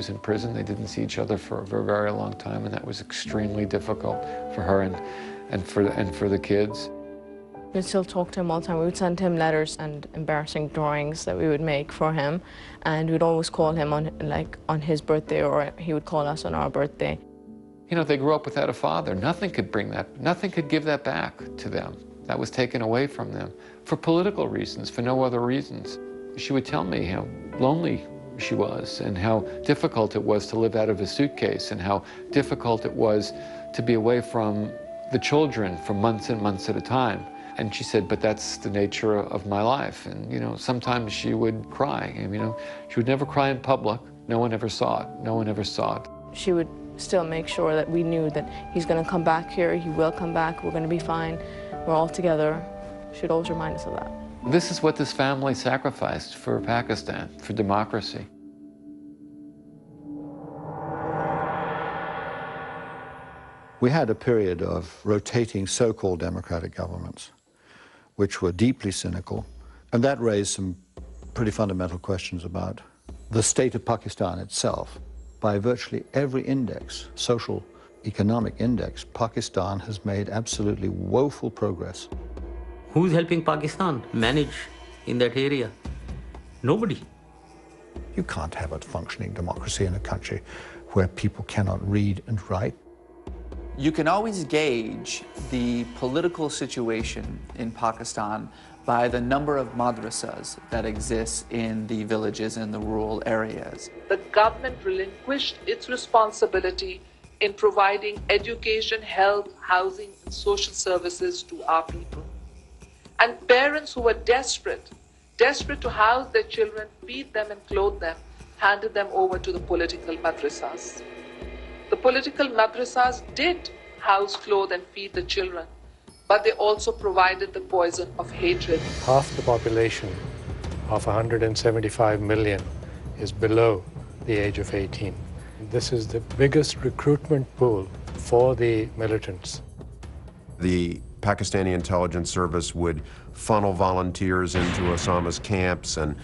was in prison. They didn't see each other for a very, very long time, and that was extremely difficult for her and for the kids. We'd still talk to him all the time. We would send him letters and embarrassing drawings that we would make for him, and we'd always call him on his birthday, or he would call us on our birthday. You know, they grew up without a father. Nothing could bring that, nothing could give that back to them. That was taken away from them for political reasons, for no other reasons. She would tell me how lonely she was and how difficult it was to live out of a suitcase and how difficult it was to be away from the children for months and months at a time. And she said, but that's the nature of my life. And, you know, sometimes she would cry. And, you know, she would never cry in public. No one ever saw it. No one ever saw it. She would still make sure that we knew that he's going to come back here, he will come back, we're going to be fine, we're all together. She'd always remind us of that. This is what this family sacrificed for Pakistan, for democracy. We had a period of rotating so-called democratic governments, which were deeply cynical, and that raised some pretty fundamental questions about the state of Pakistan itself. By virtually every index, social, economic index, Pakistan has made absolutely woeful progress. Who's helping Pakistan manage in that area? Nobody. You can't have a functioning democracy in a country where people cannot read and write. You can always gauge the political situation in Pakistan by the number of madrasas that exist in the villages and the rural areas. The government relinquished its responsibility in providing education, health, housing, and social services to our people. And parents who were desperate to house their children, feed them and clothe them, handed them over to the political madrasas. The political madrasas did house, clothe, and feed the children, but they also provided the poison of hatred. Half the population of 175 million is below the age of 18. This is the biggest recruitment pool for the militants. The Pakistani intelligence service would funnel volunteers into Osama's camps and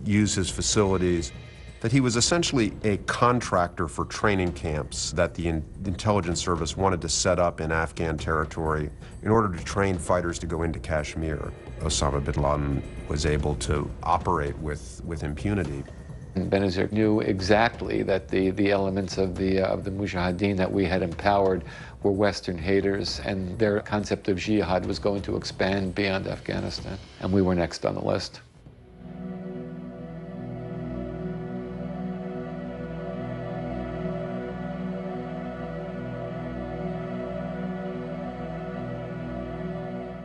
use his facilities. That he was essentially a contractor for training camps that the intelligence service wanted to set up in Afghan territory in order to train fighters to go into Kashmir. Osama bin Laden was able to operate with impunity. Benazir knew exactly that the elements of the Mujahideen that we had empowered were Western haters, and their concept of jihad was going to expand beyond Afghanistan, and we were next on the list.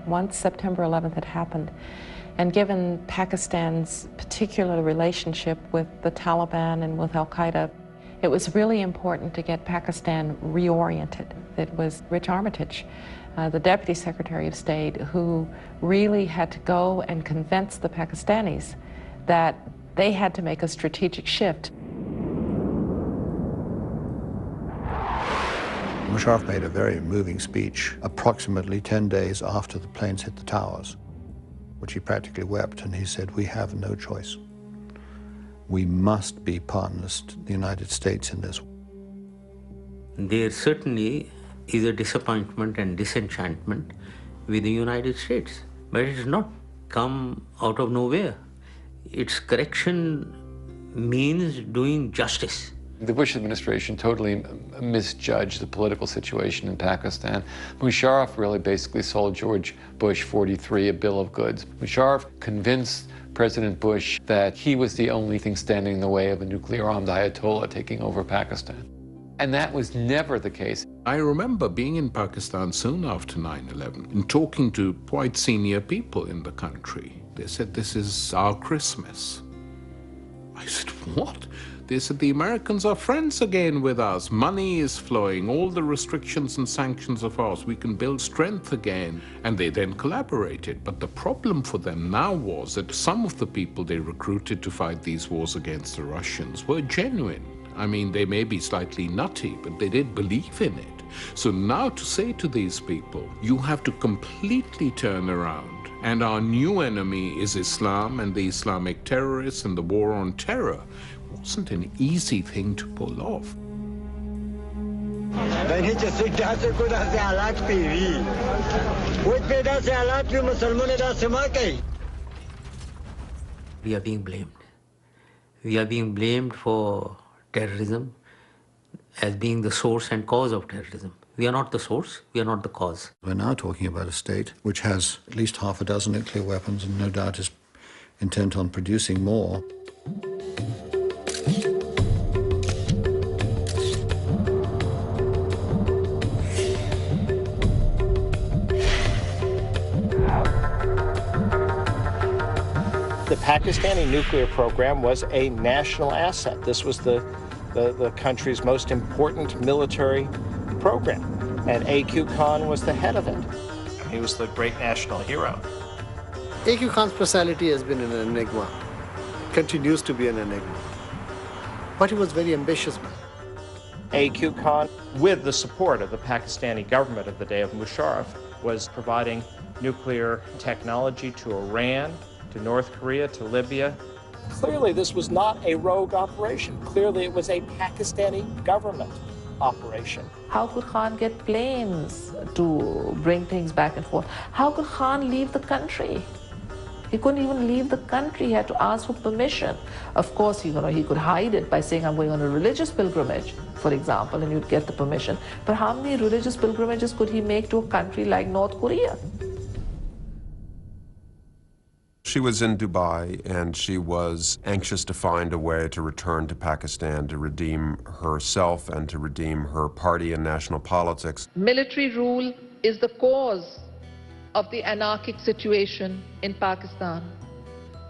Once September 11th had happened, and given Pakistan's particular relationship with the Taliban and with Al-Qaeda, it was really important to get Pakistan reoriented. It was Rich Armitage, the Deputy Secretary of State, who really had to go and convince the Pakistanis that they had to make a strategic shift. Musharraf made a very moving speech approximately 10 days after the planes hit the towers, which he practically wept, and he said, we have no choice. We must be partners to the United States in this. There certainly is a disappointment and disenchantment with the United States, but it has not come out of nowhere. Its correction means doing justice. The Bush administration totally misjudged the political situation in Pakistan. Musharraf really basically sold George Bush 43 a bill of goods. Musharraf convinced President Bush that he was the only thing standing in the way of a nuclear-armed Ayatollah taking over Pakistan. And that was never the case. I remember being in Pakistan soon after 9/11 and talking to quite senior people in the country. They said, this is our Christmas. I said, what? They said, the Americans are friends again with us. Money is flowing, all the restrictions and sanctions of ours. We can build strength again. And they then collaborated. But the problem for them now was that some of the people they recruited to fight these wars against the Russians were genuine. I mean, they may be slightly nutty, but they did believe in it. So now to say to these people, you have to completely turn around, and our new enemy is Islam and the Islamic terrorists and the war on terror, wasn't an easy thing to pull off. We are being blamed. We are being blamed for terrorism as being the source and cause of terrorism. We are not the source, we are not the cause. We're now talking about a state which has at least half a dozen nuclear weapons and no doubt is intent on producing more. The Pakistani nuclear program was a national asset. This was the country's most important military program, and A.Q. Khan was the head of it. He was the great national hero. A.Q. Khan's personality has been an enigma, continues to be an enigma, but he was very ambitious man. A.Q. Khan, with the support of the Pakistani government of the day of Musharraf, was providing nuclear technology to Iran, to North Korea, to Libya. Clearly, this was not a rogue operation. Clearly, it was a Pakistani government operation. How could Khan get planes to bring things back and forth? How could Khan leave the country? He couldn't even leave the country. He had to ask for permission. Of course, he could hide it by saying, I'm going on a religious pilgrimage, for example, and you'd get the permission. But how many religious pilgrimages could he make to a country like North Korea? She was in Dubai, and she was anxious to find a way to return to Pakistan to redeem herself and to redeem her party in national politics. Military rule is the cause of the anarchic situation in Pakistan.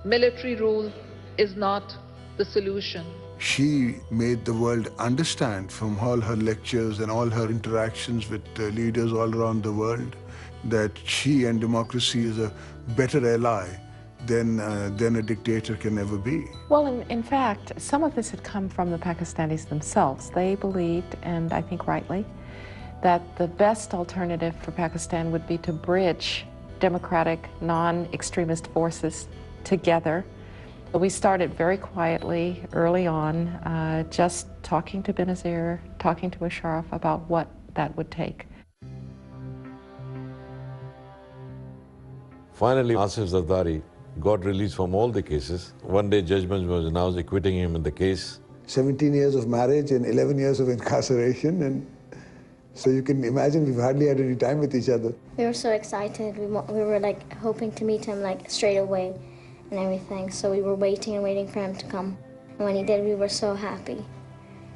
Military rule is not the solution. She made the world understand from all her lectures and all her interactions with leaders all around the world that she and democracy is a better ally than a dictator can ever be. Well, in fact, some of this had come from the Pakistanis themselves. They believed, and I think rightly, that the best alternative for Pakistan would be to bridge democratic, non-extremist forces together. We started very quietly, early on, just talking to Benazir, talking to Musharraf about what that would take. Finally, Asif Zardari got released from all the cases. One day judgment was announced acquitting him in the case. 17 years of marriage and 11 years of incarceration, and so you can imagine we've hardly had any time with each other. We were so excited. We were like hoping to meet him like straight away and everything. So we were waiting and waiting for him to come. And when he did, we were so happy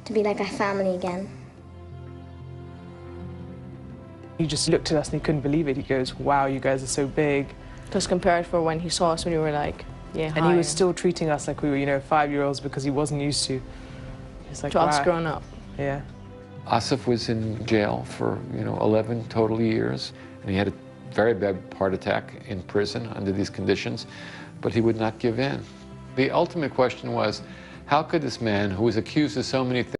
to be like a family again. He just looked at us and he couldn't believe it. He goes, wow, you guys are so big. Just compared for when he saw us when we were like, yeah, and he was still treating us like we were, 5-year-olds because he wasn't used to. He's like, to us grown up. Yeah. Asif was in jail for 11 total years, and he had a very bad heart attack in prison under these conditions, but he would not give in. The ultimate question was, how could this man who was accused of so many things